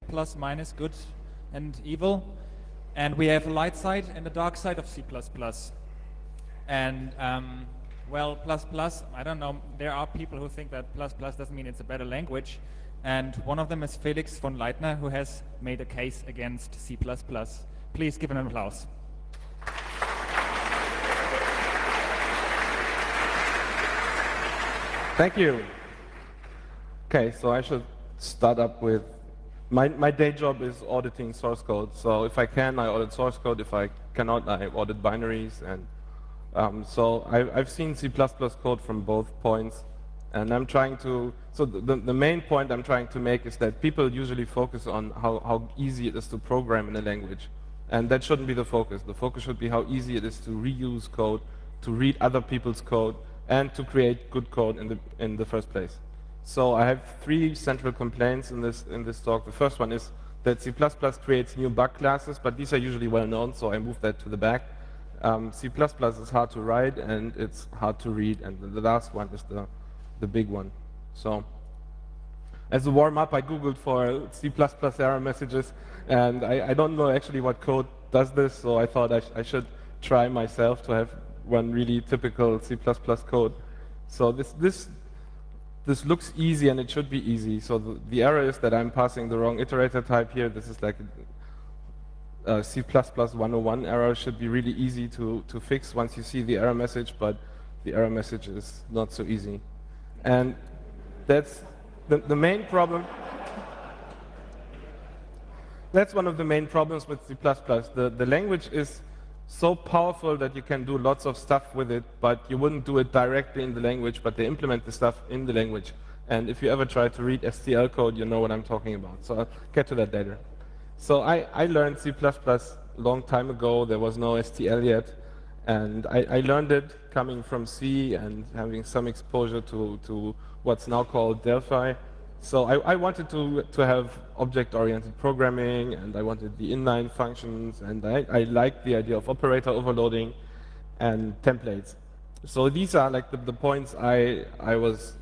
plus minus, good and evil. And we have a light side and a dark side of C++. And well, I don't know, there are people who think that doesn't mean it's a better language. And one of them is Felix von Leitner, who has made a case against C++. Please give him an applause. Thank you. Okay, so I should start up with, my day job is auditing source code. So if I can, I audit source code. If I cannot, I audit binaries. And so I've seen C++ code from both points. And I'm trying to, so the main point I'm trying to make is that people usually focus on how easy it is to program in a language. And that shouldn't be the focus. The focus should be how easy it is to reuse code, to read other people's code, and to create good code in the first place. So I have 3 central complaints in this talk. The first one is that C++ creates new bug classes, but these are usually well known, so I move that to the back. C++ is hard to write and it's hard to read, and the last one is the big one. So as a warm-up, I Googled for C++ error messages, and I don't know actually what code does this, so I thought I should try myself to have one really typical C++ code. So this looks easy, and it should be easy. So the error is that I'm passing the wrong iterator type here. This is like a C++ 101 error. Should be really easy to fix once you see the error message, but the error message is not so easy. And that's the main problem. That's one of the main problems with C++. The language is so powerful that you can do lots of stuff with it, but you wouldn't do it directly in the language, but they implement the stuff in the language. And if you ever try to read STL code, you know what I'm talking about. So I'll get to that later. So I learned C++ a long time ago. There was no STL yet. And I learned it coming from C and having some exposure to what's now called Delphi. So I wanted to have object-oriented programming, and I wanted the inline functions, and I liked the idea of operator overloading and templates. So these are like the points I was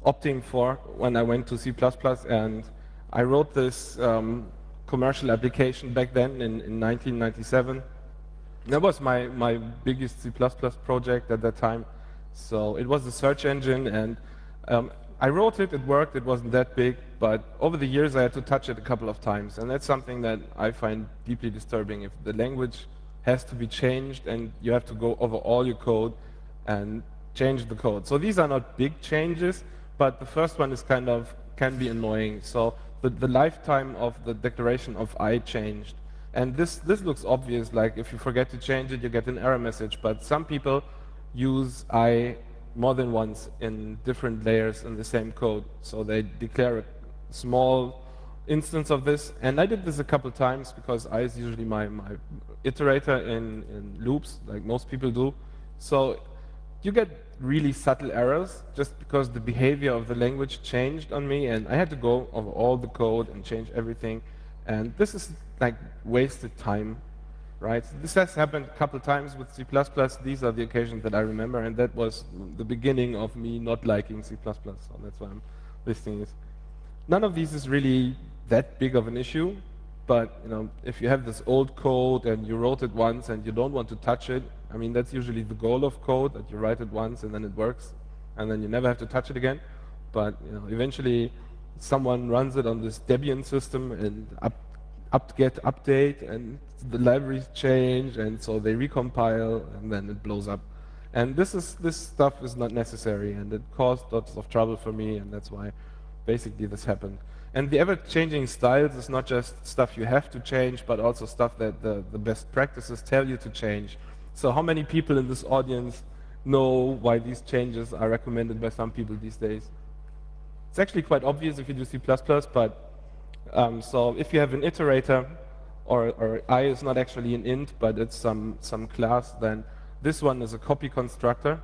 opting for when I went to C++, and I wrote this commercial application back then in 1997. That was my biggest C++ project at that time. So it was a search engine, and I wrote it, it worked, it wasn't that big, but over the years I had to touch it a couple of times, and that's something that I find deeply disturbing. If the language has to be changed and you have to go over all your code and change the code. So these are not big changes, but the first one is can be annoying. So the lifetime of the declaration of I changed. And this looks obvious, like if you forget to change it, you get an error message, but some people use I more than once in different layers in the same code. So they declare a small instance of this, and I did this a couple times because I is usually my iterator in loops, like most people do. So you get really subtle errors just because the behavior of the language changed on me, and I had to go over all the code and change everything. And this is like wasted time, right? This has happened a couple times with C++. These are the occasions that I remember, and that was the beginning of me not liking C++. So that's why I'm listing it. None of these is really that big of an issue, but if you have this old code and you wrote it once and you don't want to touch it, I mean, that's usually the goal of code, that you write it once and then it works, and then you never have to touch it again. But eventually someone runs it on this Debian system and get update, and the libraries change, and so they recompile, and then it blows up. And this stuff is not necessary, and it caused lots of trouble for me, and that's why basically this happened. And the ever-changing styles is not just stuff you have to change, but also stuff that the best practices tell you to change. So how many people in this audience know why these changes are recommended by some people these days? It's actually quite obvious if you do C++, but so if you have an iterator, or I is not actually an int, but it's some class, then this one is a copy constructor,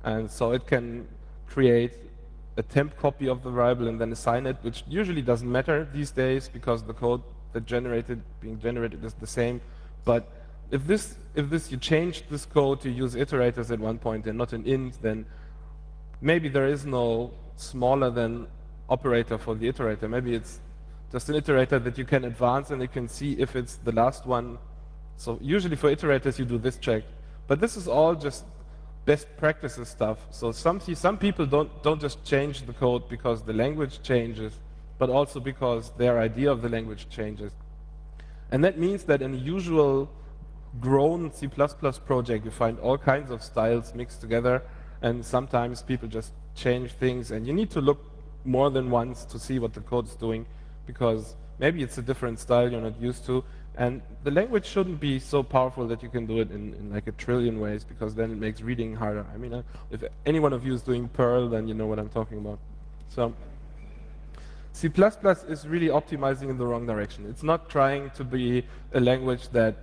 and so it can create a temp copy of the variable and then assign it, which usually doesn't matter these days because the code that being generated is the same. But if you changed this code to use iterators at one point and not an int, then maybe there is no smaller than operator for the iterator. Maybe it's just an iterator that you can advance and you can see if it's the last one. So usually for iterators you do this check. But this is all just best practices stuff. So some people don't just change the code because the language changes, but also because their idea of the language changes. And that means that in a usual grown C++ project, you find all kinds of styles mixed together, and sometimes people just change things, and you need to look more than once to see what the code's doing, because maybe it's a different style you're not used to, and the language shouldn't be so powerful that you can do it in like a trillion ways, because then it makes reading harder. I mean, if any one of you is doing Perl, then you know what I'm talking about. So C++ is really optimizing in the wrong direction. It's not trying to be a language that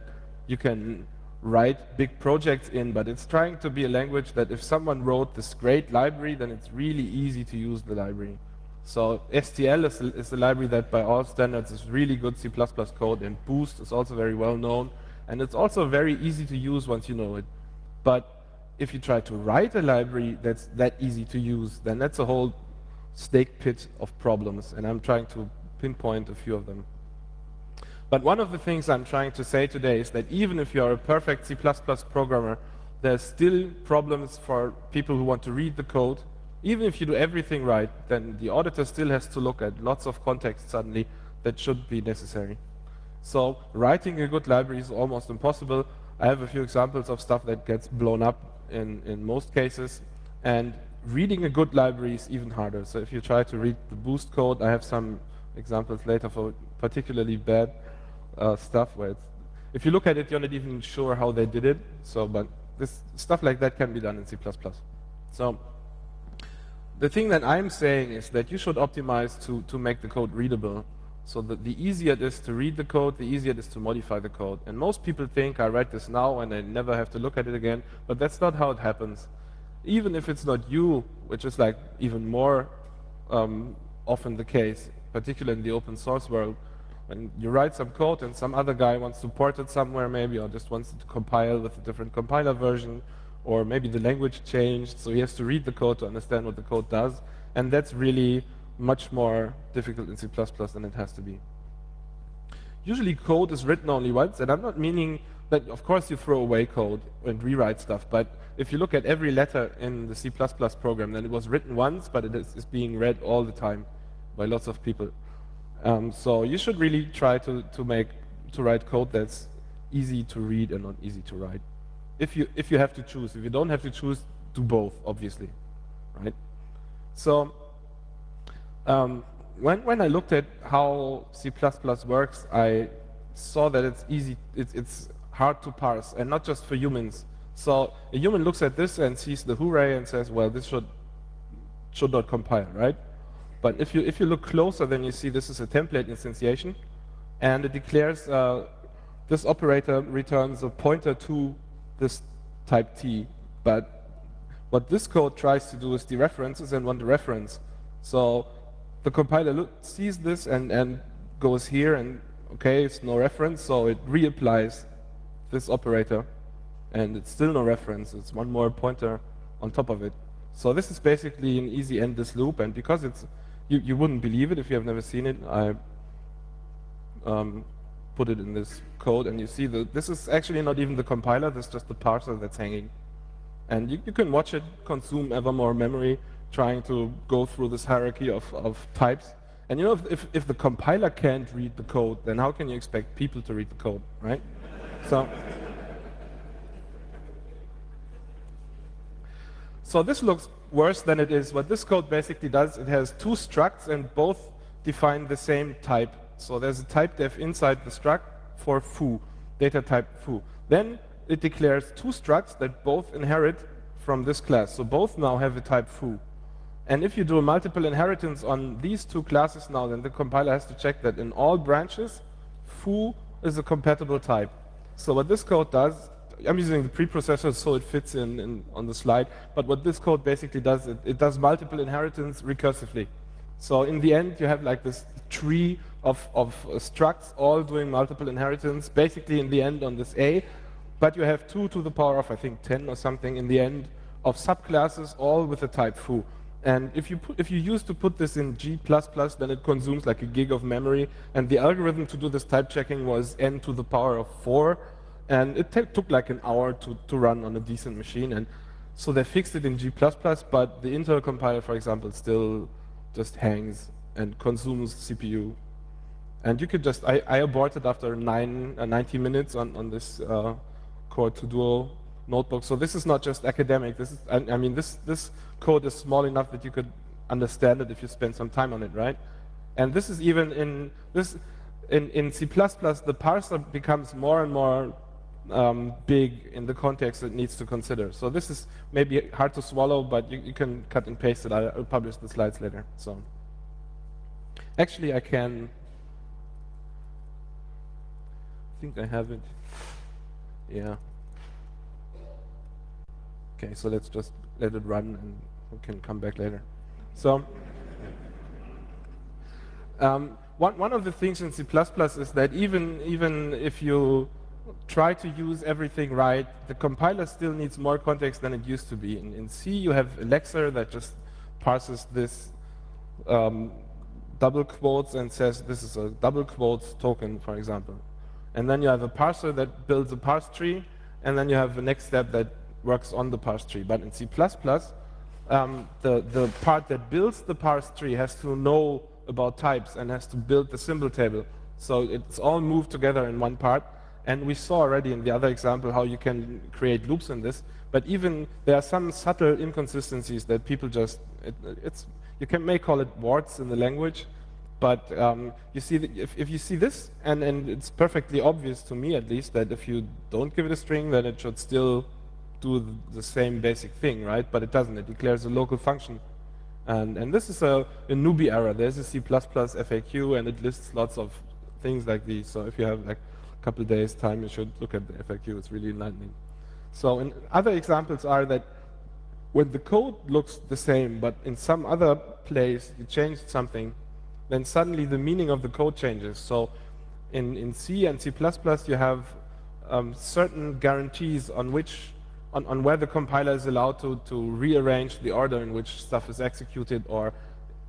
you can write big projects in, but it's trying to be a language that if someone wrote this great library, then it's really easy to use the library. So STL is a library that by all standards is really good C++ code, and Boost is also very well known, and it's also very easy to use once you know it. But if you try to write a library that's that easy to use, then that's a whole snake pit of problems, and I'm trying to pinpoint a few of them. But one of the things I'm trying to say today is that even if you're a perfect C++ programmer, there's still problems for people who want to read the code. Even if you do everything right, then the auditor still has to look at lots of context suddenly that should be necessary. So writing a good library is almost impossible. I have a few examples of stuff that gets blown up in most cases, and reading a good library is even harder. So if you try to read the Boost code, I have some examples later for particularly bad stuff where if you look at it, you're not even sure how they did it. So, but this stuff like that can be done in C++. So the thing that I'm saying is that you should optimize to make the code readable. So that the easier it is to read the code, the easier it is to modify the code. And most people think I write this now and I never have to look at it again, but that's not how it happens. Even if it's not you, which is like even more often the case, particularly in the open source world, when you write some code and some other guy wants to port it somewhere maybe, or just wants to compile with a different compiler version, or maybe the language changed, so he has to read the code to understand what the code does, and that's really much more difficult in C++ than it has to be. Usually code is written only once, and I'm not meaning that of course you throw away code and rewrite stuff, but if you look at every letter in the C++ program, then it was written once, but it is being read all the time by lots of people. So you should really try to write code that's easy to read and not easy to write. If you have to choose. If you don't have to choose, do both, obviously, right? So when I looked at how C++ works, I saw that it's hard to parse, and not just for humans. So a human looks at this and sees the hooray and says, well, this should not compile, right? But if you look closer, then you see this is a template instantiation, and it declares this operator returns a pointer to this type T. But what this code tries to do is dereferences and want the reference. So the compiler sees this and goes here, and okay, it's no reference, so it reapplies this operator, and it's still no reference. It's one more pointer on top of it. So this is basically an easy endless loop, and because it's you wouldn't believe it if you have never seen it. I put it in this code, and you see this is actually not even the compiler, this is just the parser that's hanging. And you can watch it consume ever more memory, trying to go through this hierarchy of types. And you know, if the compiler can't read the code, then how can you expect people to read the code, right? So this looks worse than it is. What this code basically does, it has two structs and both define the same type. So there's a type def inside the struct for foo, data type foo. Then it declares two structs that both inherit from this class. So both now have a type foo. And if you do a multiple inheritance on these two classes now, then the compiler has to check that in all branches, foo is a compatible type. So what this code does, I'm using the preprocessor so it fits in on the slide, but what this code basically does, it does multiple inheritance recursively. So in the end, you have like this tree of structs all doing multiple inheritance, basically in the end on this A, but you have 2 to the power of, I think, 10 or something in the end of subclasses, all with the type foo. And if you used to put this in G++, then it consumes like a gig of memory. And the algorithm to do this type checking was n to the power of 4. And it took like an hour to run on a decent machine. And so they fixed it in G++, but the Intel compiler, for example, still just hangs and consumes CPU. And you could just, I aborted after 90 minutes on this Core 2 Duo notebook. So this is not just academic. This is, I mean, this code is small enough that you could understand it if you spend some time on it, right? And this is even in C++, the parser becomes more and more big in the context it needs to consider. So this is maybe hard to swallow, but you can cut and paste it. I'll publish the slides later. So actually, I think I have it. Yeah. Okay, so let's just let it run and we can come back later. So one of the things in C++ is that even if you try to use everything right, the compiler still needs more context than it used to be. In C, you have Elixir that just parses this double quotes and says this is a double quotes token, for example. And then you have a parser that builds a parse tree, and then you have the next step that works on the parse tree. But in C++, the part that builds the parse tree has to know about types and has to build the symbol table. So it's all moved together in one part. And we saw already in the other example how you can create loops in this. But even there are some subtle inconsistencies that people just, you may call it warts in the language. But you see, if you see this, and it's perfectly obvious to me at least that if you don't give it a string, then it should still do the same basic thing, right? But it doesn't. It declares a local function. And this is a newbie error. There's a C++ FAQ, and it lists lots of things like these. So if you have like a couple days time, you should look at the FAQ. It's really enlightening. So in other examples are that when the code looks the same, but in some other place you changed something, then suddenly the meaning of the code changes. So in C and C++, you have certain guarantees on where the compiler is allowed to rearrange the order in which stuff is executed, or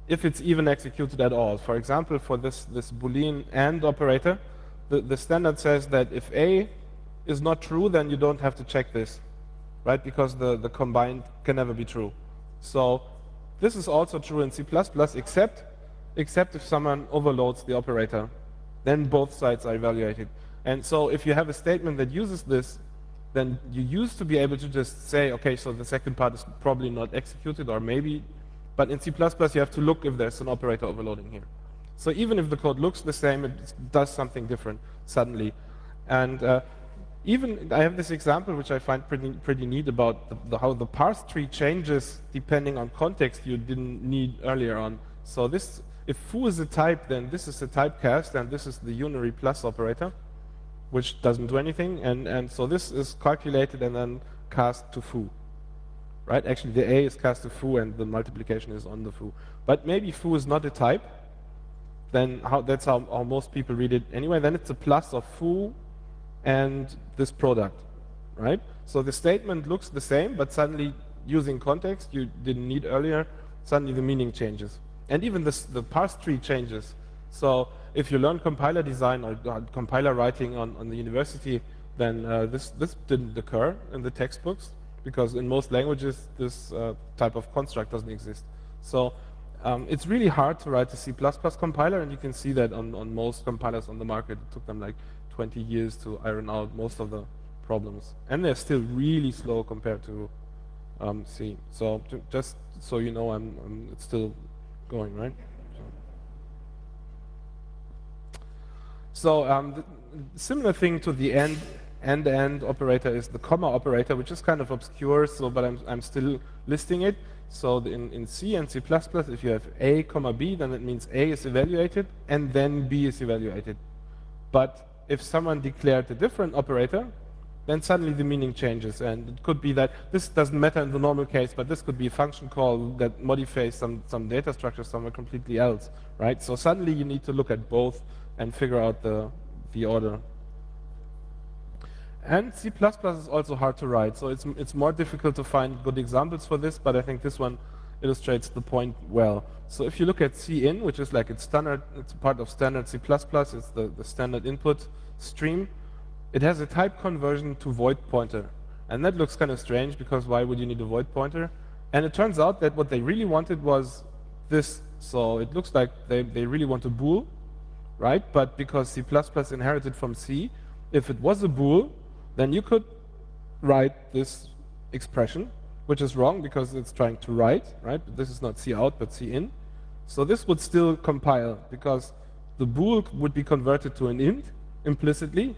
if it's even executed at all. For example, for this Boolean AND operator, the standard says that if A is not true, then you don't have to check this, right? Because the combined can never be true. So this is also true in C++, except if someone overloads the operator, then both sides are evaluated. And so if you have a statement that uses this, then you used to be able to just say, okay, so the second part is probably not executed, or maybe, but in C++ you have to look if there's an operator overloading here. So even if the code looks the same, it does something different suddenly. And even, I have this example which I find pretty neat about how the parse tree changes depending on context you didn't need earlier on. So this, if foo is a type, then this is a typecast, and this is the unary plus operator, which doesn't do anything, and so this is calculated and then cast to foo, right? Actually, the A is cast to foo, and the multiplication is on the foo. But maybe foo is not a type, then that's how most people read it anyway. Then it's a plus of foo and this product, right? So the statement looks the same, but suddenly, using context you didn't need earlier, suddenly the meaning changes. And even the parse tree changes. So if you learn compiler design or compiler writing on the university, then this didn't occur in the textbooks, because in most languages this type of construct doesn't exist. So it's really hard to write a C++ compiler, and you can see that on most compilers on the market. It took them like 20 years to iron out most of the problems. And they're still really slow compared to C. So just so you know, it's still going, right? So the similar thing to the end operator is the comma operator, which is kind of obscure, so but I'm still listing it. So in C and C++, if you have A, comma B, then it means A is evaluated and then B is evaluated. But if someone declared a different operator, then suddenly the meaning changes, and it could be that this doesn't matter in the normal case, but this could be a function call that modifies some data structure somewhere completely else, right? So suddenly you need to look at both and figure out the order. And C++ is also hard to write, so it's more difficult to find good examples for this, but I think this one illustrates the point well. So if you look at cin, which is like it's standard, it's part of standard C++, it's the standard input stream, it has a type conversion to void pointer. And that looks kind of strange because why would you need a void pointer? And it turns out that what they really wanted was this. So it looks like they really want a bool, right? But because C++ inherited from C, if it was a bool, then you could write this expression, which is wrong because it's trying to write, right? But this is not cout, but cin. So this would still compile because the bool would be converted to an int implicitly,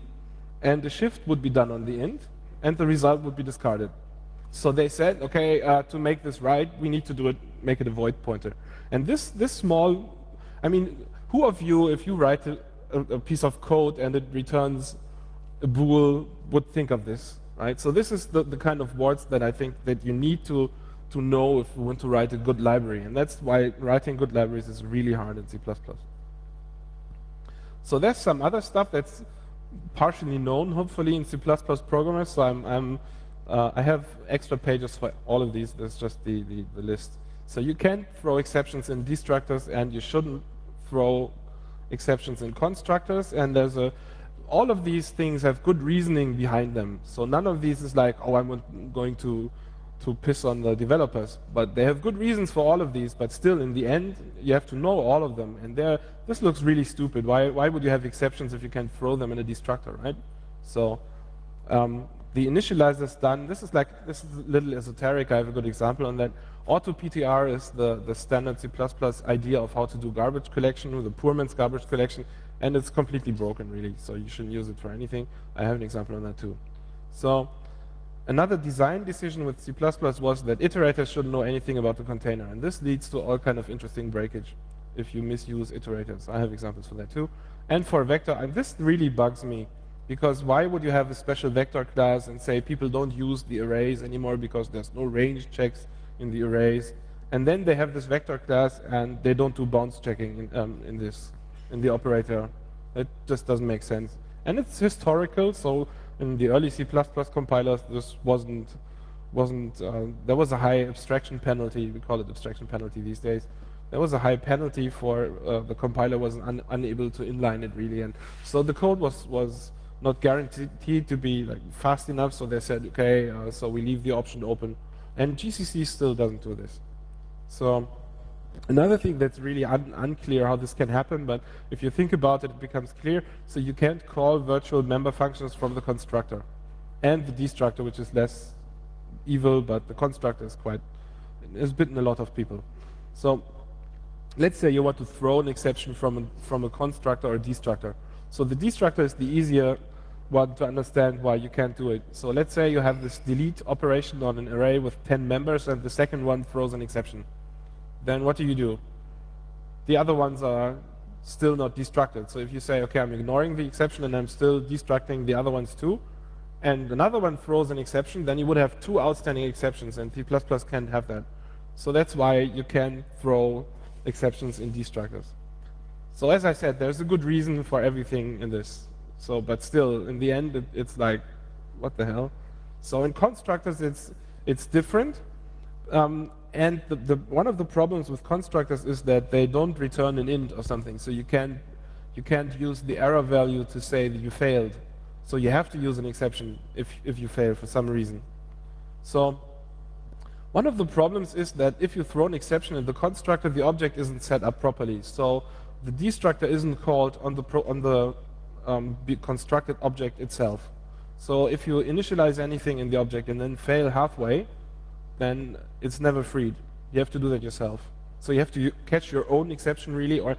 and the shift would be done on the int, and the result would be discarded. So they said, okay, to make this right, we need to do it, make it a void pointer. And this small, I mean, who of you, if you write a piece of code and it returns a bool, would think of this, right? So this is the kind of words that I think that you need to know if you want to write a good library. And that's why writing good libraries is really hard in C++. So there's some other stuff that's partially known, hopefully, in C++ programmers. So I have extra pages for all of these. There's just the list. So you can throw exceptions in destructors, and you shouldn't throw exceptions in constructors. And there's all of these things have good reasoning behind them. So none of these is like, oh, I'm going to piss on the developers. But they have good reasons for all of these. But still, in the end, you have to know all of them. And this looks really stupid. Why would you have exceptions if you can throw them in a destructor, right? So the initializer is done. This is a little esoteric. I have a good example on that. Auto PTR is the standard C++ idea of how to do garbage collection with a poor man's garbage collection, and it's completely broken, really. So you shouldn't use it for anything. I have an example on that too. So another design decision with C++ was that iterators shouldn't know anything about the container, and this leads to all kind of interesting breakage if you misuse iterators. I have examples for that too. And for vector, and this really bugs me. Because why would you have a special vector class and say people don't use the arrays anymore because there's no range checks in the arrays? And then they have this vector class and they don't do bounds checking in the operator. It just doesn't make sense. And it's historical, so in the early C++ compilers, this there was a high abstraction penalty. We call it abstraction penalty these days. There was a high penalty for the compiler was unable to inline it really, and so the code was not guaranteed to be like fast enough. So they said, okay, so we leave the option open, and GCC still doesn't do this. So another thing that's really unclear how this can happen, but if you think about it, it becomes clear. So you can't call virtual member functions from the constructor and the destructor, which is less evil, but the constructor is bitten a lot of people. So let's say you want to throw an exception from a constructor or a destructor. So the destructor is the easier one to understand why you can't do it. So let's say you have this delete operation on an array with 10 members and the second one throws an exception. Then what do? The other ones are still not destructed. So if you say, okay, I'm ignoring the exception and I'm still destructing the other ones too, and another one throws an exception, then you would have two outstanding exceptions, and C++ can't have that. So that's why you can throw exceptions in destructors. So as I said, there's a good reason for everything in this. So, but still, in the end, it's like, what the hell? So in constructors, it's different. And one of the problems with constructors is that they don't return an int or something. So you can't use the error value to say that you failed. So you have to use an exception if you fail for some reason. So one of the problems is that if you throw an exception in the constructor, the object isn't set up properly. So the destructor isn't called on the constructed object itself. So if you initialize anything in the object and then fail halfway, then it's never freed. You have to do that yourself. So you have to catch your own exception really, or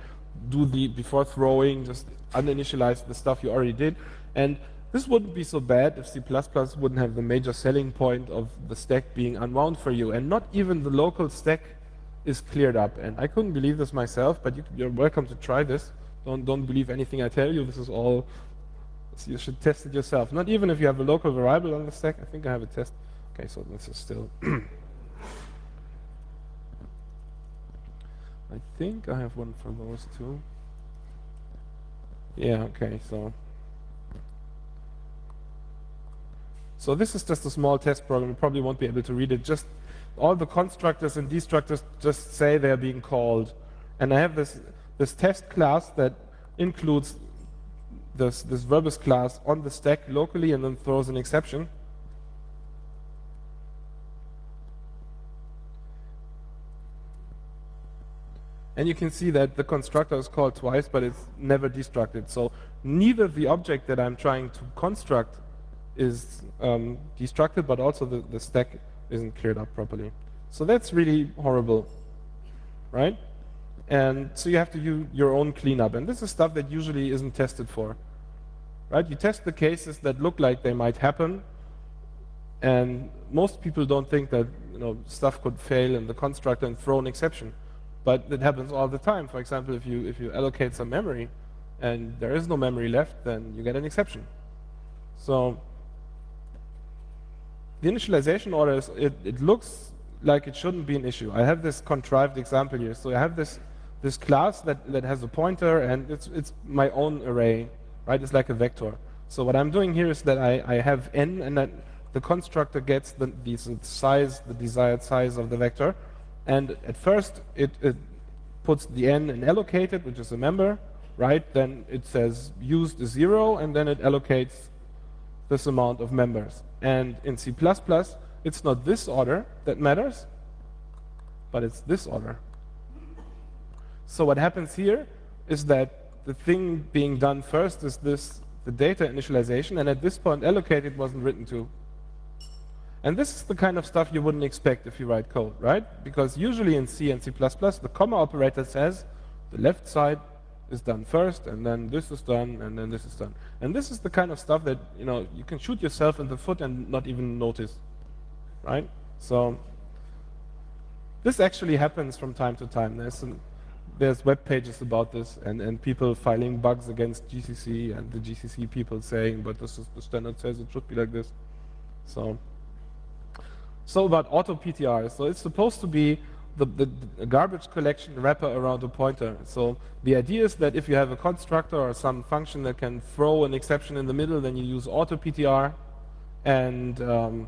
do before throwing, just uninitialize the stuff you already did. And this wouldn't be so bad if C++ wouldn't have the major selling point of the stack being unwound for you. And not even the local stack is cleared up. And I couldn't believe this myself, but you're welcome to try this. Don't believe anything I tell you. This is all, so you should test it yourself. Not even if you have a local variable on the stack. I think I have a test. Okay, so this is still. I think I have one for those too. Yeah, okay, so this is just a small test program. You probably won't be able to read it. Just all the constructors and destructors just say they're being called. And I have this test class that includes this verbose class on the stack locally and then throws an exception. And you can see that the constructor is called twice, but it's never destructed. So neither the object that I'm trying to construct is destructed, but also the stack isn't cleared up properly. So that's really horrible, right? And so you have to do your own cleanup. And this is stuff that usually isn't tested for, right? You test the cases that look like they might happen, and most people don't think that stuff could fail in the constructor and throw an exception. But it happens all the time. For example, if you allocate some memory and there is no memory left, then you get an exception. So the initialization order it looks like it shouldn't be an issue. I have this contrived example here. So I have this class that has a pointer, and it's my own array, right? It's like a vector. So what I'm doing here is that I have n, and that the constructor gets the desired size of the vector. And at first, it puts the n in allocated, which is a member, right? Then it says used is 0, and then it allocates this amount of members. And in C++, it's not this order that matters, but it's this order. So what happens here is that the thing being done first is the data initialization, and at this point, allocated wasn't written to. And this is the kind of stuff you wouldn't expect if you write code, right? Because usually in C and C++, the comma operator says the left side is done first, and then this is done, and then this is done. And this is the kind of stuff that you can shoot yourself in the foot and not even notice, right? So this actually happens from time to time. There's web pages about this, and people filing bugs against GCC, and the GCC people saying, but this is the standard says it should be like this. So about auto PTR, so it's supposed to be the garbage collection wrapper around a pointer. So the idea is that if you have a constructor or some function that can throw an exception in the middle, then you use auto PTR, and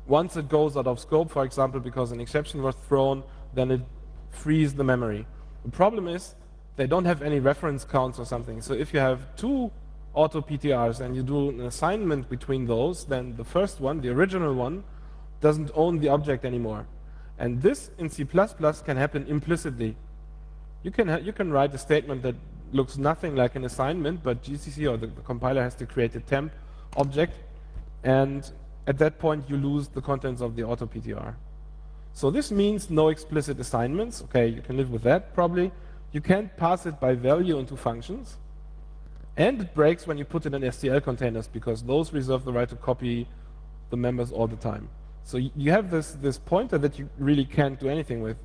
once it goes out of scope, for example, because an exception was thrown, then it frees the memory. The problem is they don't have any reference counts or something. So if you have two auto PTRs and you do an assignment between those, then the first one, the original one, doesn't own the object anymore. And this in C++ can happen implicitly. You can write a statement that looks nothing like an assignment, but GCC or the compiler has to create a temp object, and at that point you lose the contents of the auto PTR. So this means no explicit assignments. Okay, you can live with that probably. You can't pass it by value into functions. And it breaks when you put it in STL containers, because those reserve the right to copy the members all the time. So you have this pointer that you really can't do anything with.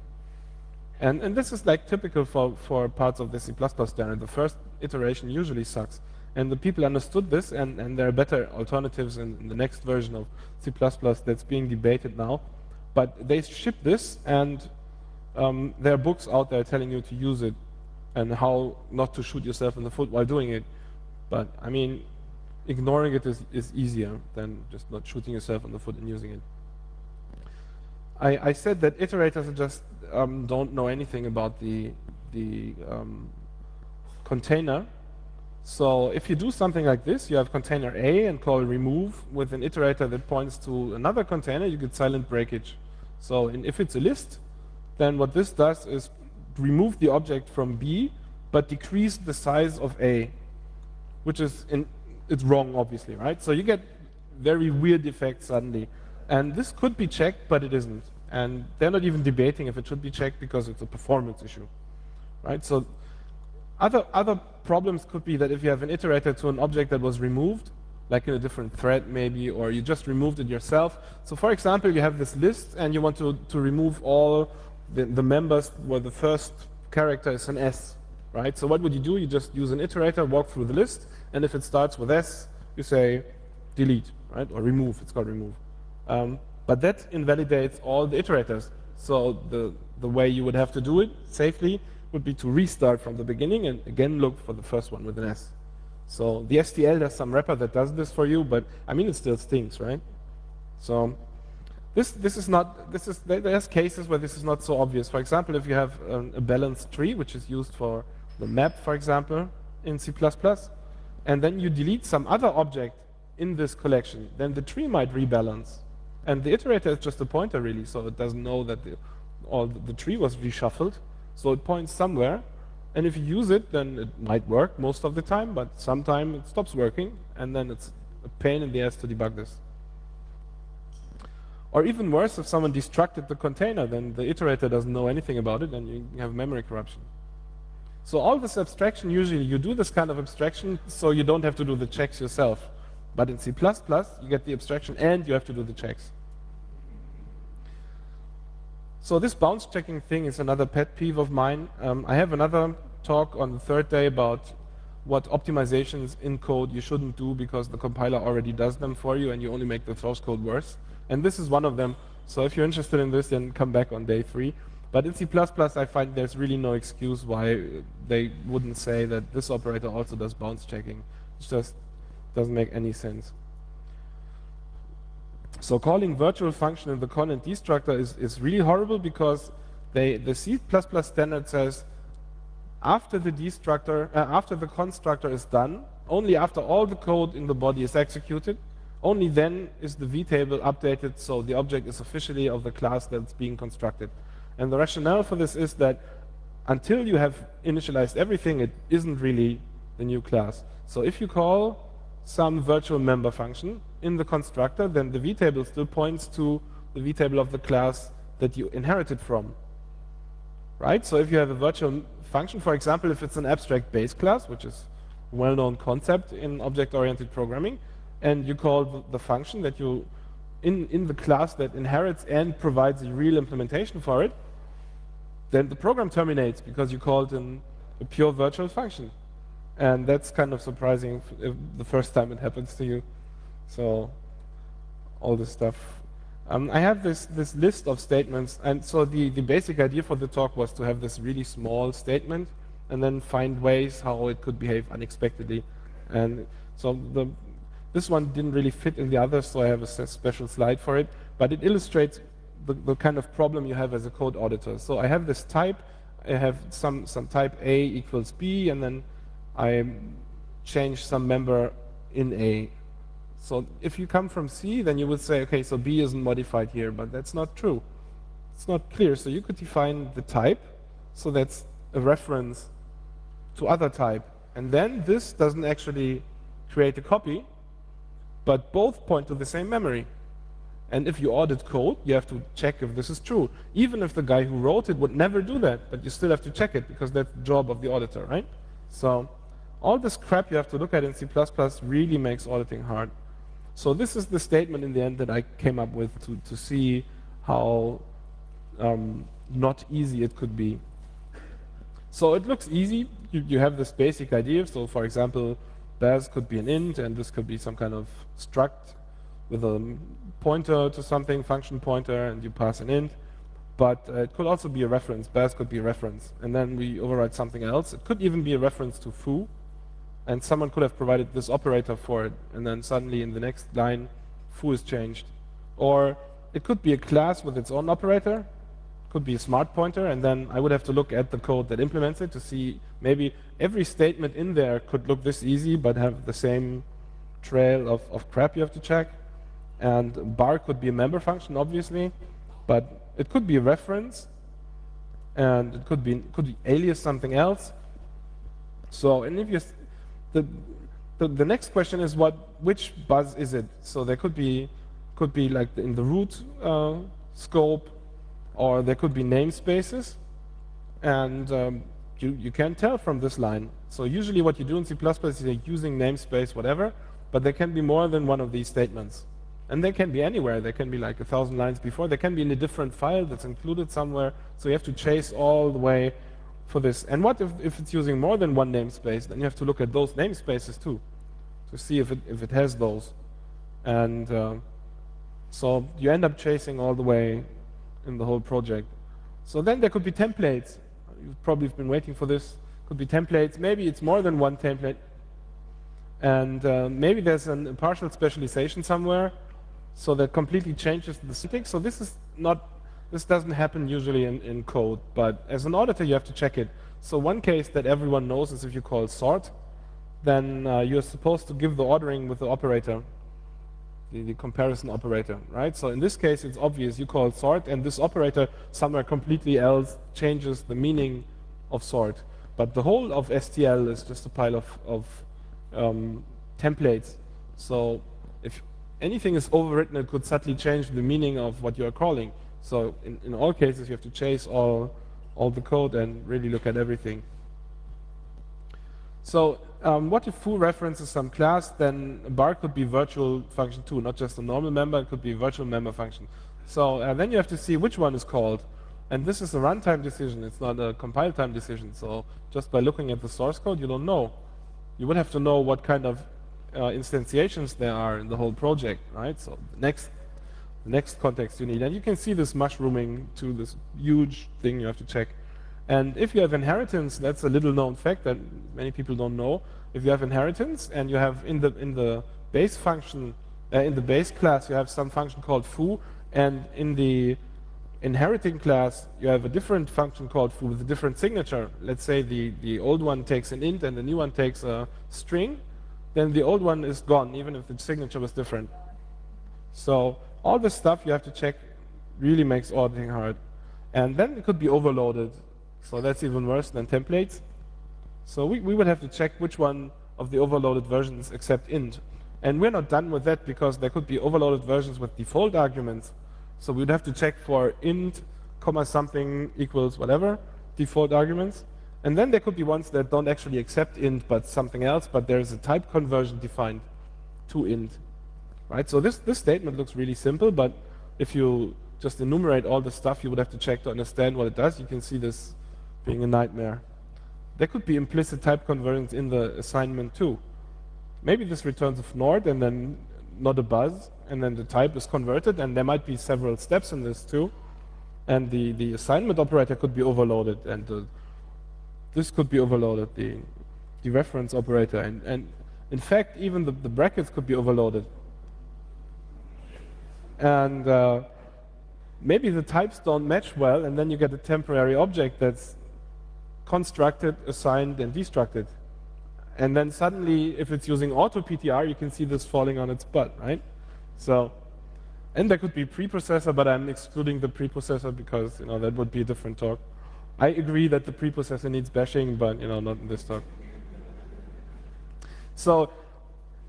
And this is like typical for parts of the C++ standard. The first iteration usually sucks. And the people understood this, and there are better alternatives in the next version of C++ that's being debated now. But they ship this, and there are books out there telling you to use it and how not to shoot yourself in the foot while doing it. But I mean, ignoring it is easier than just not shooting yourself in the foot and using it. I said that iterators just don't know anything about the container. So if you do something like this, you have container A and call remove with an iterator that points to another container, you get silent breakage. So if it's a list, then what this does is remove the object from B, but decrease the size of A, which is it's wrong, obviously, right? So you get very weird effects suddenly. And this could be checked, but it isn't. And they're not even debating if it should be checked because it's a performance issue, right? So other problems could be that if you have an iterator to an object that was removed, like in a different thread maybe, or you just removed it yourself. So for example, you have this list and you want to remove all the members where the first character is an S, right? So what would you do? You just use an iterator, walk through the list, and if it starts with S, you say delete, right? Or remove, it's called remove. But that invalidates all the iterators. So the way you would have to do it safely would be to restart from the beginning and again look for the first one with an S. So the STL, there's some wrapper that does this for you, but I mean, it still stinks, right? So There's cases where this is not so obvious. For example, if you have a balanced tree, which is used for the map, for example, in C++, and then you delete some other object in this collection, then the tree might rebalance. And the iterator is just a pointer, really, so it doesn't know that the tree was reshuffled. So it points somewhere, and if you use it, then it might work most of the time, but sometimes it stops working, and then it's a pain in the ass to debug this. Or even worse, if someone destructed the container, then the iterator doesn't know anything about it, and you have memory corruption. So all this abstraction, usually you do this kind of abstraction so you don't have to do the checks yourself. But in C++, you get the abstraction and you have to do the checks. So this bounce checking thing is another pet peeve of mine. I have another talk on the third day about what optimizations in code you shouldn't do because the compiler already does them for you and you only make the source code worse. And this is one of them. So if you're interested in this, then come back on day 3. But in C++, I find there's really no excuse why they wouldn't say that this operator also does bounce checking. It just doesn't make any sense. So calling virtual function in the con and destructor is really horrible because the C++ standard says after the destructor, after the constructor is done, only after all the code in the body is executed, only then is the vtable updated so the object is officially of the class that's being constructed. And the rationale for this is that until you have initialized everything, it isn't really the new class. So if you call some virtual member function in the constructor, then the vtable still points to the vtable of the class that you inherited from. Right? So if you have a virtual function, for example, if it's an abstract base class, which is a well-known concept in object-oriented programming, and you call the function that you in the class that inherits and provides a real implementation for it, then the program terminates because you called in a pure virtual function. And that's kind of surprising if the first time it happens to you. So all this stuff. I have this list of statements, and so the basic idea for the talk was to have this really small statement and then find ways how it could behave unexpectedly. And so this one didn't really fit in the others, so I have a special slide for it. But it illustrates the kind of problem you have as a code auditor. So I have this type, I have some type A equals B, and then I change some member in A. So if you come from C, then you would say, okay, so B isn't modified here, but that's not true. It's not clear. So you could define the type, so that's a reference to other type. And then this doesn't actually create a copy, but both point to the same memory. And if you audit code, you have to check if this is true. Even if the guy who wrote it would never do that, but you still have to check it because that's the job of the auditor, right? So all this crap you have to look at in C++ really makes auditing hard. So this is the statement in the end that I came up with to see how not easy it could be. So it looks easy. You have this basic idea. So for example, Baz could be an int, and this could be some kind of struct with a pointer to something, function pointer, and you pass an int. But it could also be a reference. Baz could be a reference. And then we override something else. It could even be a reference to foo. And someone could have provided this operator for it. And then suddenly in the next line, foo is changed. Or it could be a class with its own operator. It could be a smart pointer. And then I would have to look at the code that implements it to see maybe every statement in there could look this easy, but have the same trail of crap you have to check. And bar could be a member function, obviously. But it could be a reference. And it could be alias something else. So, and if you the next question is which buzz is it? So there could be like in the root scope, or there could be namespaces, and you can tell from this line. So usually what you do in C++ is you're using namespace, whatever, but there can be more than one of these statements. And they can be anywhere. They can be like 1,000 lines before. They can be in a different file that's included somewhere. So you have to chase all the way for this. And what if it's using more than one namespace? Then you have to look at those namespaces too, to see if it has those. And so you end up chasing all the way in the whole project. So then there could be templates. You've probably been waiting for this. Could be templates. Maybe it's more than one template. And maybe there's a partial specialization somewhere. So that completely changes the syntax. So this doesn't happen usually in code, but as an auditor you have to check it. So one case that everyone knows is if you call sort, then you're supposed to give the ordering with the operator, the comparison operator, right? So in this case it's obvious, you call sort and this operator somewhere completely else changes the meaning of sort. But the whole of STL is just a pile of templates. So if anything is overwritten, it could subtly change the meaning of what you're calling. So in all cases, you have to chase all the code and really look at everything. So what if foo references some class, then a bar could be virtual function too, not just a normal member, it could be a virtual member function. So then you have to see which one is called. And this is a runtime decision, it's not a compile time decision. So just by looking at the source code, you don't know. You would have to know what kind of instantiations there are in the whole project, right? So the next context you need. And you can see this mushrooming to this huge thing you have to check. And if you have inheritance, that's a little known fact that many people don't know. If you have inheritance and you have in the base function, in the base class, you have some function called foo, and in the inheriting class, you have a different function called foo with a different signature. Let's say the old one takes an int and the new one takes a string, then the old one is gone, even if the signature was different. So all this stuff you have to check really makes auditing hard. And then it could be overloaded. So that's even worse than templates. So we would have to check which one of the overloaded versions accept int. And we're not done with that because there could be overloaded versions with default arguments. So we'd have to check for int, comma something equals whatever, default arguments. And then there could be ones that don't actually accept int but something else, but there's a type conversion defined to int. Right? So this statement looks really simple, but if you just enumerate all the stuff you would have to check to understand what it does, you can see this being a nightmare. There could be implicit type conversions in the assignment too. Maybe this returns a nord and then not a buzz, and then the type is converted, and there might be several steps in this too. And the assignment operator could be overloaded, and this could be overloaded, the reference operator. And in fact, even the brackets could be overloaded. And maybe the types don't match well, and then you get a temporary object that's constructed, assigned, and destructed. And then suddenly, if it's using auto PTR, you can see this falling on its butt, right? So, and there could be preprocessor, but I'm excluding the preprocessor because that would be a different talk. I agree that the preprocessor needs bashing, but not in this talk. So,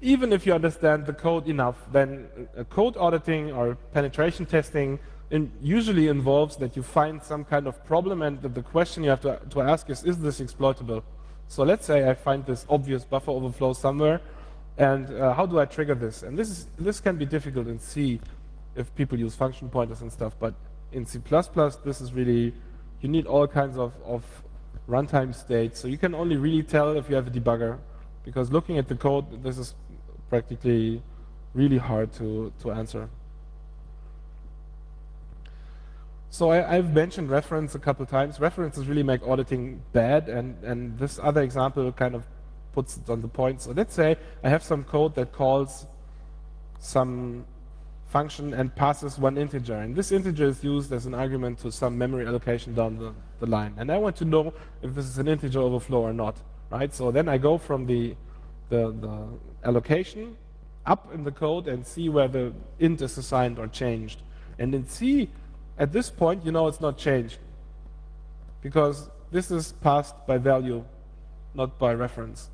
even if you understand the code enough, then code auditing or penetration testing usually involves that you find some kind of problem, and the question you have to ask is this exploitable? So let's say I find this obvious buffer overflow somewhere, and how do I trigger this? And this can be difficult in C if people use function pointers and stuff, but in C++, this is really, you need all kinds of runtime states. So you can only really tell if you have a debugger, because looking at the code, this is practically really hard to answer. So I've mentioned reference a couple times. References really make auditing bad, and this other example kind of puts it on the point. So let's say I have some code that calls some function and passes one integer, and this integer is used as an argument to some memory allocation down the line. And I want to know if this is an integer overflow or not, right? So then I go from the allocation up in the code and see where the int is assigned or changed. And in C, at this point, it's not changed, because this is passed by value, not by reference.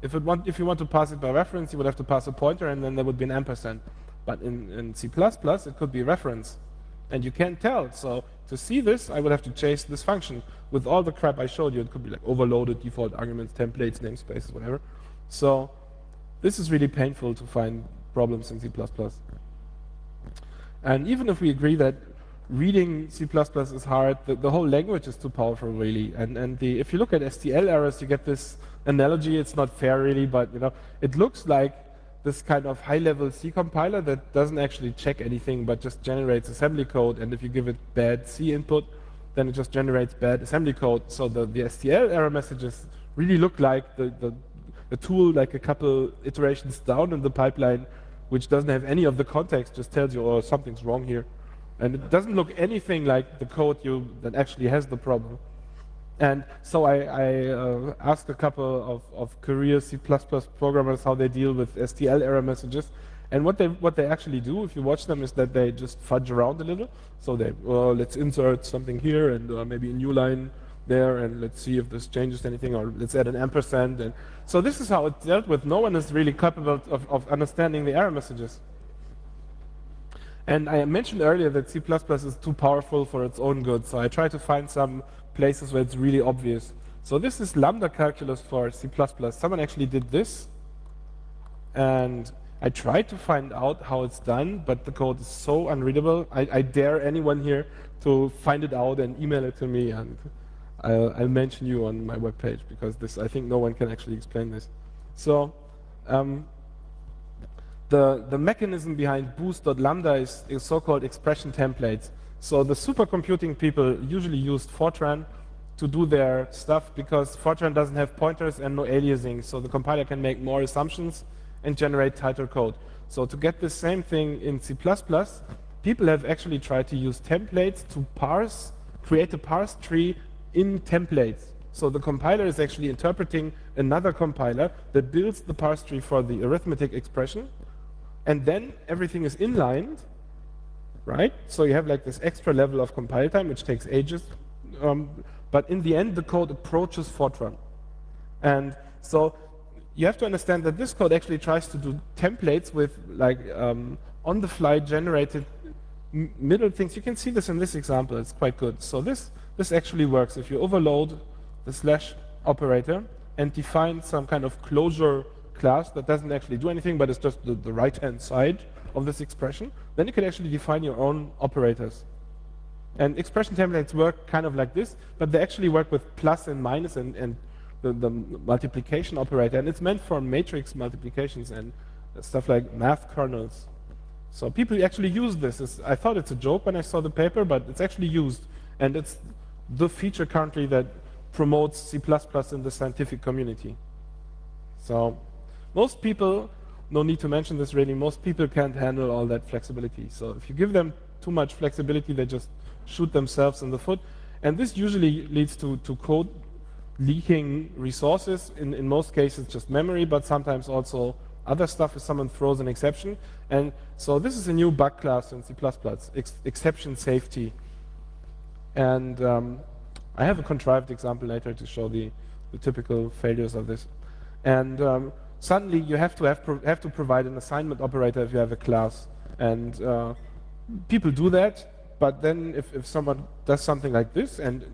If you want to pass it by reference, you would have to pass a pointer, and then there would be an ampersand. But in C++, it could be reference, and you can't tell. So to see this, I would have to chase this function. With all the crap I showed you, it could be like overloaded, default arguments, templates, namespaces, whatever. So this is really painful to find problems in C++. And even if we agree that reading C++ is hard, the whole language is too powerful, really. And if you look at STL errors, you get this analogy. It's not fair, really, but it looks like this kind of high-level C compiler that doesn't actually check anything, but just generates assembly code. And if you give it bad C input, then it just generates bad assembly code. So the STL error messages really look like the tool, like a couple iterations down in the pipeline, which doesn't have any of the context, just tells you, oh, something's wrong here. And it doesn't look anything like the code that actually has the problem. And so I asked a couple of career C++ programmers how they deal with STL error messages. And what they actually do, if you watch them, is that they just fudge around a little. So they, let's insert something here and maybe a new line there, and let's see if this changes anything, or let's add an ampersand. And so this is how it's dealt with. No one is really capable of understanding the error messages. And I mentioned earlier that C++ is too powerful for its own good, so I try to find some places where it's really obvious. So this is lambda calculus for C++. Someone actually did this, and I tried to find out how it's done, but the code is so unreadable. I dare anyone here to find it out and email it to me, and I'll mention you on my webpage, because I think no one can actually explain this. So the mechanism behind boost.lambda is so-called expression templates. So the supercomputing people usually used Fortran to do their stuff, because Fortran doesn't have pointers and no aliasing, so the compiler can make more assumptions and generate tighter code. So to get the same thing in C++, people have actually tried to use templates to create a parse tree in templates. So the compiler is actually interpreting another compiler that builds the parse tree for the arithmetic expression, and then everything is inlined, right? So you have like this extra level of compile time, which takes ages, but in the end, the code approaches Fortran. And so you have to understand that this code actually tries to do templates with like on-the-fly generated middle things. You can see this in this example. It's quite good. So this actually works. If you overload the slash operator and define some kind of closure class that doesn't actually do anything, but it's just the right-hand side of this expression, then you can actually define your own operators. And expression templates work kind of like this, but they actually work with plus and minus and the multiplication operator, and it's meant for matrix multiplications and stuff like math kernels. So people actually use this. I thought it's a joke when I saw the paper, but it's actually used, and it's the feature currently that promotes C++ in the scientific community. So most people, no need to mention this really, most people can't handle all that flexibility. So if you give them too much flexibility, they just shoot themselves in the foot. And this usually leads to code leaking resources, in most cases just memory, but sometimes also other stuff if someone throws an exception. And so this is a new bug class in C++, exception safety. And I have a contrived example later to show the typical failures of this. And suddenly you have to provide an assignment operator if you have a class. And people do that, but then if someone does something like this, and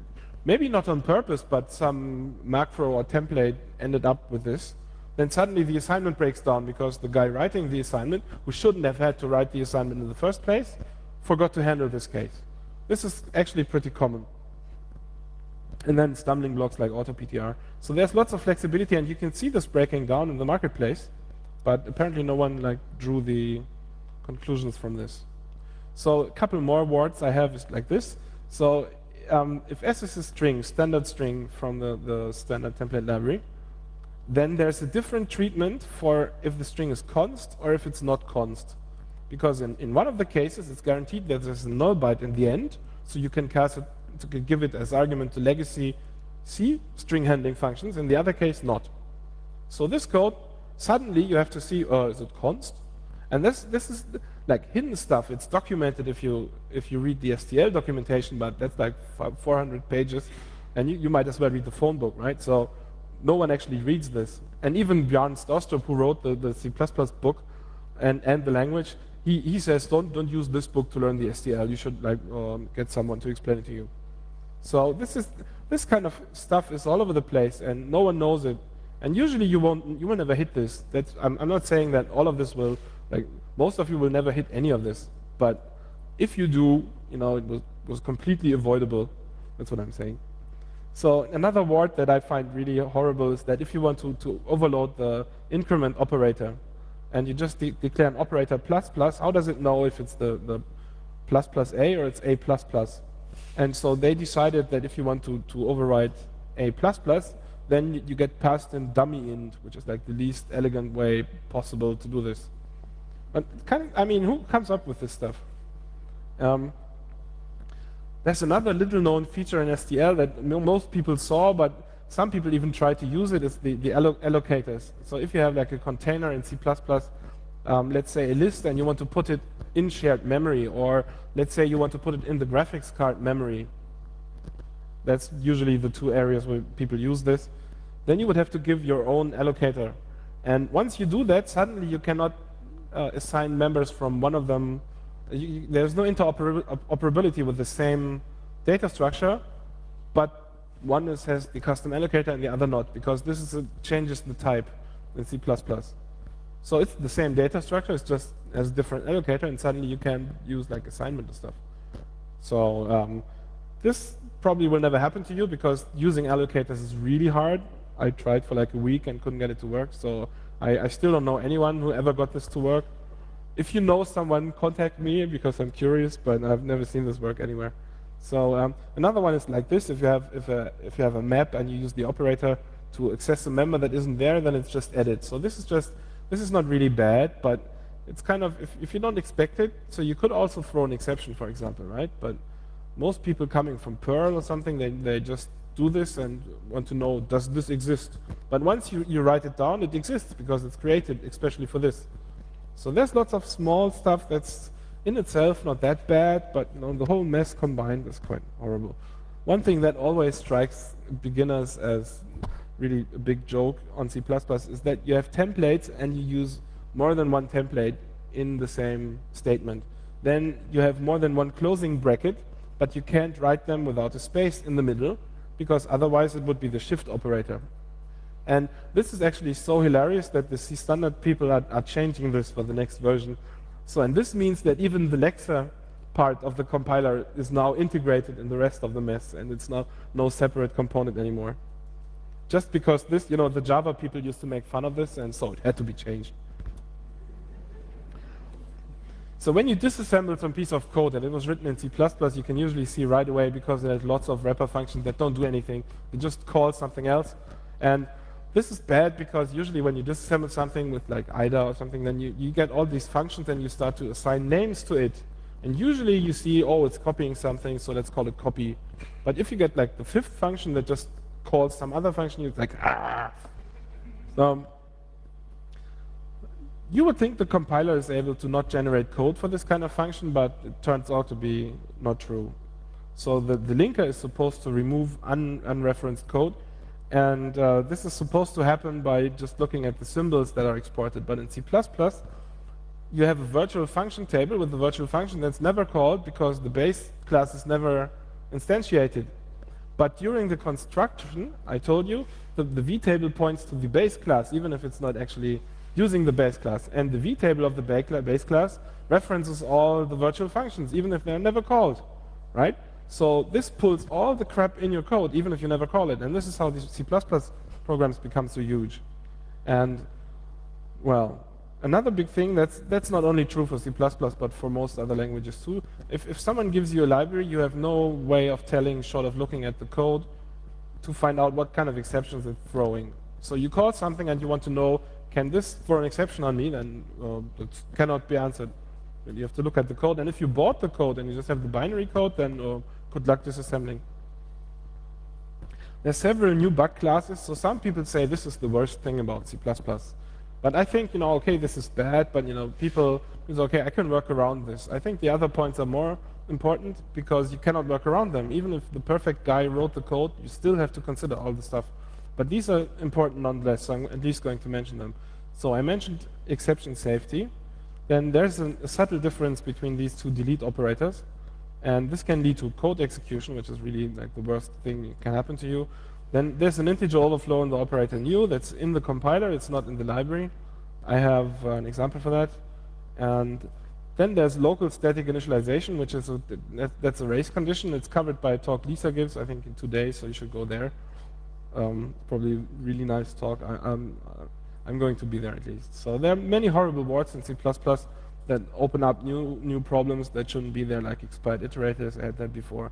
maybe not on purpose, but some macro or template ended up with this, then suddenly the assignment breaks down because the guy writing the assignment, who shouldn't have had to write the assignment in the first place, forgot to handle this case. This is actually pretty common. And then stumbling blocks like auto-PTR. So there's lots of flexibility, and you can see this breaking down in the marketplace, but apparently no one drew the conclusions from this. So a couple more words I have is like this. So if S is a string, standard string from the standard template library, then there's a different treatment for if the string is const or if it's not const. Because in one of the cases, it's guaranteed that there's a null byte in the end, so you can cast it, to give it as argument to legacy C string handling functions. In the other case, not. So this code, suddenly you have to see, is it const? And this is like hidden stuff. It's documented if you read the STL documentation, but that's like 400 pages, and you might as well read the phone book, right? So no one actually reads this. And even Björn Stostrup, who wrote the C++ book and the language, he says don't use this book to learn the STL. You should get someone to explain it to you. So this kind of stuff is all over the place, and no one knows it. And usually you will never hit this. I'm not saying that all of this will, most of you will never hit any of this. But if you do, it was completely avoidable. That's what I'm saying. So another word that I find really horrible is that if you want to overload the increment operator, and you just declare an operator plus plus, how does it know if it's the plus plus a or it's a plus plus? And so they decided that if you want to override a plus plus, then you get passed in dummy int, which is like the least elegant way possible to do this. But I mean, who comes up with this stuff? There's another little-known feature in STL that most people saw, but some people even try to use it. It's the allocators. So if you have like a container in C++, let's say a list, and you want to put it in shared memory, or let's say you want to put it in the graphics card memory. That's usually the two areas where people use this. Then you would have to give your own allocator. And once you do that, suddenly you cannot assign members from one of them. There's no interoperability with the same data structure, but one has the custom allocator and the other not, because this changes the type in C++. So it's the same data structure, it's just has a different allocator, and suddenly you can use like assignment and stuff. So this probably will never happen to you, because using allocators is really hard. I tried for like a week and couldn't get it to work, so I still don't know anyone who ever got this to work. If you know someone, contact me, because I'm curious, but I've never seen this work anywhere. So another one is like this: if you have a map and you use the operator to access a member that isn't there, then it's just edit. So this is not really bad, but it's kind of if you don't expect it. So you could also throw an exception, for example, right? But most people coming from Perl or something, they just do this and want to know, does this exist? But once you write it down, it exists because it's created especially for this. So there's lots of small stuff that's in itself not that bad, but the whole mess combined is quite horrible. One thing that always strikes beginners as really a big joke on C++ is that you have templates and you use more than one template in the same statement. Then you have more than one closing bracket, but you can't write them without a space in the middle, because otherwise it would be the shift operator. And this is actually so hilarious that the C standard people are changing this for the next version. So, and this means that even the Lexer part of the compiler is now integrated in the rest of the mess, and it's now no separate component anymore. Just because this, the Java people used to make fun of this, and so it had to be changed. So when you disassemble some piece of code and it was written in C++, you can usually see right away, because there's lots of wrapper functions that don't do anything. They just call something else. And this is bad, because usually when you disassemble something with like IDA or something, then you get all these functions and you start to assign names to it. And usually you see, oh, it's copying something, so let's call it copy. But if you get like the fifth function that just calls some other function, you're like, ah. So you would think the compiler is able to not generate code for this kind of function, but it turns out to be not true. So the linker is supposed to remove unreferenced code, and this is supposed to happen by just looking at the symbols that are exported. But in C++, you have a virtual function table with a virtual function that's never called, because the base class is never instantiated. But during the construction, I told you, the vtable points to the base class, even if it's not actually using the base class. And the vtable of the base class references all the virtual functions, even if they're never called, right? So this pulls all the crap in your code, even if you never call it. And this is how these C++ programs become so huge. And, well, another big thing, that's not only true for C++, but for most other languages too. If someone gives you a library, you have no way of telling, short of looking at the code, to find out what kind of exceptions it's throwing. So you call something and you want to know, can this throw an exception on me? Then it cannot be answered. And you have to look at the code. And if you bought the code and you just have the binary code, then good luck disassembling. There's several new bug classes. So some people say this is the worst thing about C++. But I think, okay, this is bad, but people is okay, I can work around this. I think the other points are more important, because you cannot work around them. Even if the perfect guy wrote the code, you still have to consider all the stuff. But these are important nonetheless, so I'm at least going to mention them. So I mentioned exception safety. Then there's a subtle difference between these two delete operators. And this can lead to code execution, which is really like the worst thing that can happen to you. Then there's an integer overflow in the operator new that's in the compiler, it's not in the library. I have an example for that. And then there's local static initialization, which is that's a race condition. It's covered by a talk Lisa gives, I think in 2 days, so you should go there. Probably really nice talk. I'm going to be there at least. So there are many horrible words in C++ that open up new problems that shouldn't be there, like expired iterators. I had that before,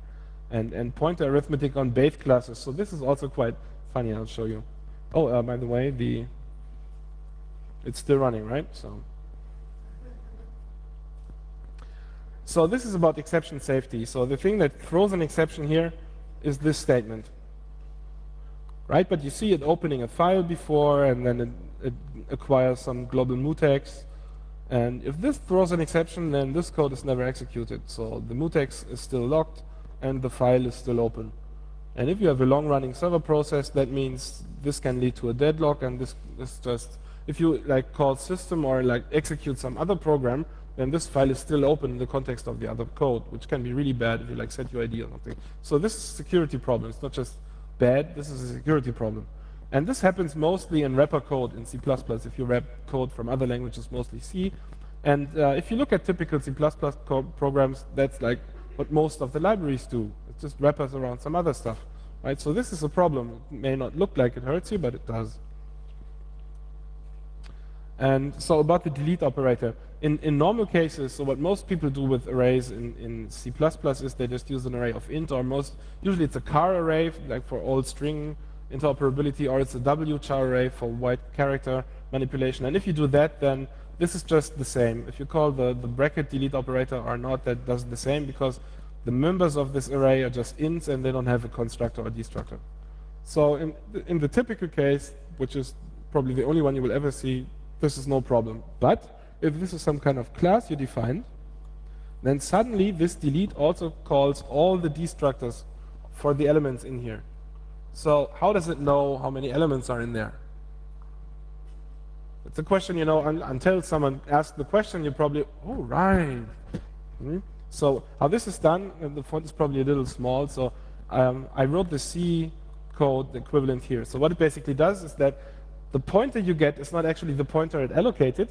and pointer arithmetic on base classes. So this is also quite funny. I'll show you. Oh, by the way, it's still running, right? So So this is about exception safety. So the thing that throws an exception here is this statement, right? But you see it opening a file before, and then it acquires some global mutex. And if this throws an exception, then this code is never executed. So the mutex is still locked, and the file is still open. And if you have a long-running server process, that means this can lead to a deadlock, and this just, if you like call system or like execute some other program, then this file is still open in the context of the other code, which can be really bad if you like set UID or something. So this is a security problem. It's not just bad, this is a security problem. And this happens mostly in wrapper code in C++. If you wrap code from other languages, mostly C. And if you look at typical C++ programs, that's like what most of the libraries do. It's just wrappers around some other stuff, right? So this is a problem. It may not look like it hurts you, but it does. And so about the delete operator. In normal cases, so what most people do with arrays in C++ is they just use an array of int, or usually it's a char array, like for old string interoperability, or it's a wchar array for white character manipulation. And if you do that, then this is just the same. If you call the bracket delete operator or not, that does the same, because the members of this array are just ints and they don't have a constructor or destructor. So in the typical case, which is probably the only one you will ever see, this is no problem. But if this is some kind of class you defined, then suddenly this delete also calls all the destructors for the elements in here. So how does it know how many elements are in there? It's a question, you know, until someone asks the question, you probably, oh, right. So how this is done, and the font is probably a little small, so I wrote the C code equivalent here. So what it basically does is that the pointer you get is not actually the pointer it allocated,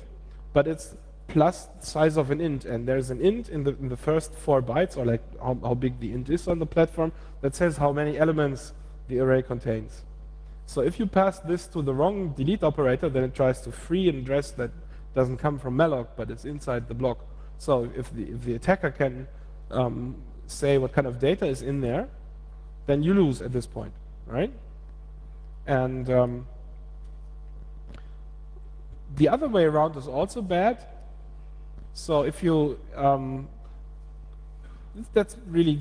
but it's plus size of an int. And there's an int in the first 4 bytes, or like how big the int is on the platform, that says how many elements the array contains. So if you pass this to the wrong delete operator, then it tries to free an address that doesn't come from malloc, but it's inside the block. So if the attacker can say what kind of data is in there, then you lose at this point, right? And the other way around is also bad. So if you, that's really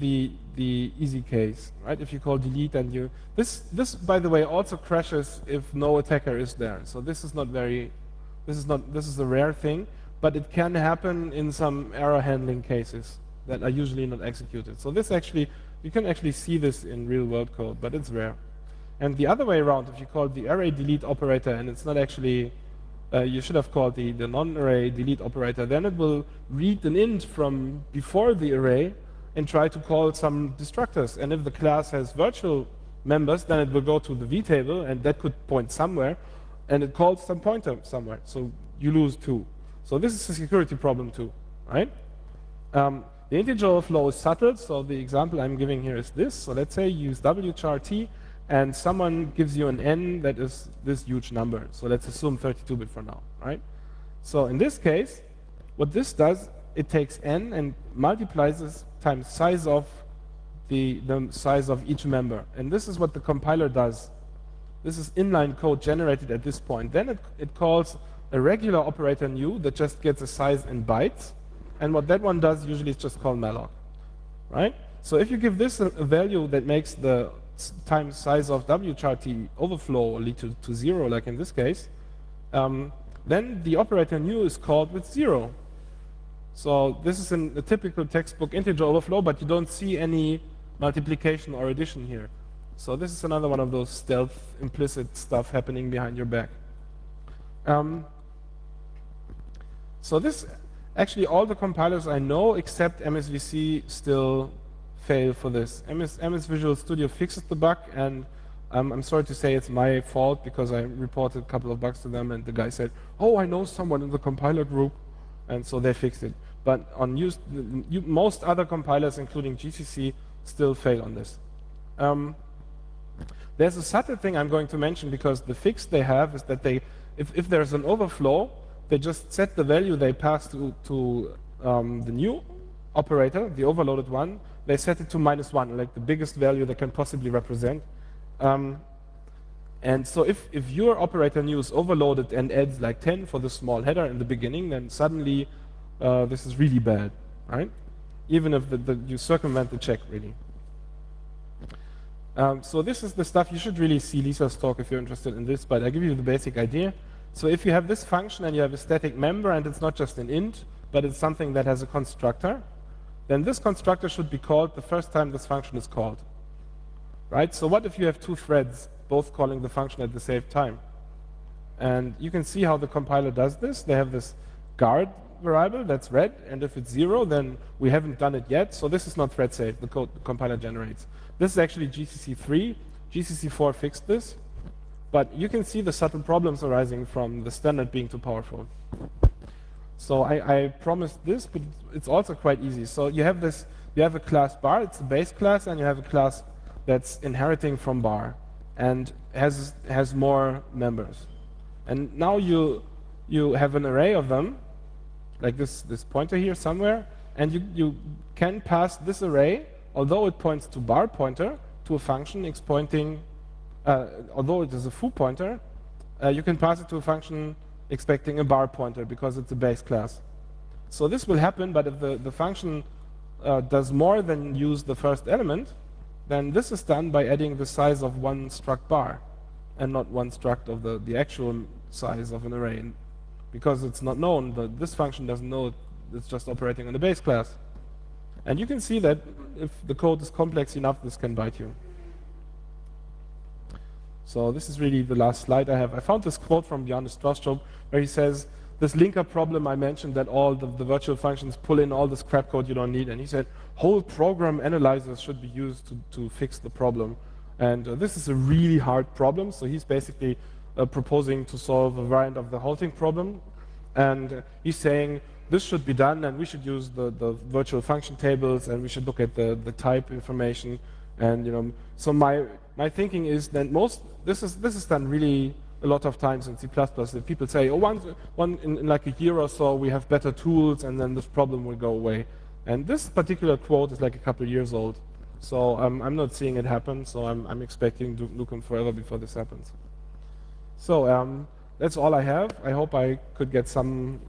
the easy case, right? If you call delete and you, this by the way also crashes if no attacker is there. So this is not very, this is a rare thing, but it can happen in some error handling cases that are usually not executed. So this actually, you can actually see this in real world code, but it's rare. And the other way around, if you call the array delete operator and it's not actually, you should have called the non-array delete operator, then it will read an int from before the array and try to call some destructors. And if the class has virtual members, then it will go to the vtable, and that could point somewhere, and it calls some pointer somewhere. So you lose too. So this is a security problem too, right? The integer overflow is subtle, so the example I'm giving here is this. So let's say you use wchar and someone gives you an n that is this huge number. So let's assume 32-bit for now, right? So in this case, what this does, it takes n and multiplies this times size of the size of each member. And this is what the compiler does. This is inline code generated at this point. Then it calls a regular operator new that just gets a size in bytes. And what that one does usually is just call malloc, right? So if you give this a value that makes the times size of wchar overflow lead to 0, like in this case, then the operator new is called with 0. So this is a typical textbook integer overflow, but you don't see any multiplication or addition here. So this is another one of those stealth implicit stuff happening behind your back. So this, actually all the compilers I know except MSVC still fail for this. MS Visual Studio fixes the bug, and I'm sorry to say it's my fault because I reported a couple of bugs to them and the guy said, oh, I know someone in the compiler group, and so they fixed it. But on most other compilers, including GCC, still fail on this. There's a subtle thing I'm going to mention, because the fix they have is that if there's an overflow, they just set the value they pass to the new operator, the overloaded one. They set it to -1, like the biggest value they can possibly represent. And so if your operator new is overloaded and adds like 10 for the small header in the beginning, then suddenly this is really bad, right? even if you circumvent the check, really. So this is the stuff. You should really see Lisa's talk if you're interested in this, but I give you the basic idea. So if you have this function and you have a static member and it's not just an int, but it's something that has a constructor, then this constructor should be called the first time this function is called. Right? So what if you have two threads both calling the function at the same time? And you can see how the compiler does this. They have this guard variable that's red, and if it's 0, then we haven't done it yet. So this is not thread safe, the code the compiler generates. This is actually GCC 3. GCC 4 fixed this. But you can see the subtle problems arising from the standard being too powerful. So I promised this, but it's also quite easy. So you have this, you have a class bar, it's a base class, and you have a class that's inheriting from bar and has more members. And now you have an array of them, like this pointer here somewhere, and you can pass this array, although it points to bar pointer, to a function pointing, although it is a foo pointer, you can pass it to a function expecting a bar pointer because it's a base class. So this will happen, but if the function does more than use the first element, then this is done by adding the size of one struct bar and not one struct of the actual size of an array. Because it's not known, this function doesn't know it's just operating on the base class. And you can see that if the code is complex enough, this can bite you. So this is really the last slide I have. I found this quote from Johannes Strausstrup where he says, this linker problem I mentioned that all the virtual functions pull in all this crap code you don't need. And he said, whole program analyzers should be used to fix the problem. And this is a really hard problem. So he's basically proposing to solve a variant of the halting problem. And he's saying, this should be done, and we should use the virtual function tables, and we should look at the type information. And so my thinking is that this is done really a lot of times in C++. That people say, oh, in like a year or so we have better tools, and then this problem will go away. And this particular quote is like a couple of years old, so I'm not seeing it happen. So I'm expecting Nukem forever before this happens. So that's all I have. I hope I could get some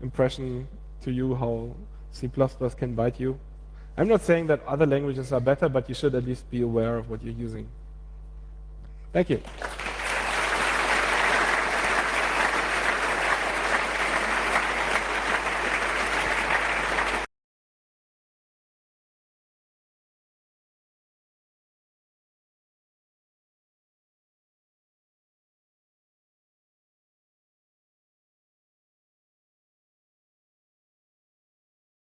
impression to you how C++ can bite you. I'm not saying that other languages are better, but you should at least be aware of what you're using. Thank you.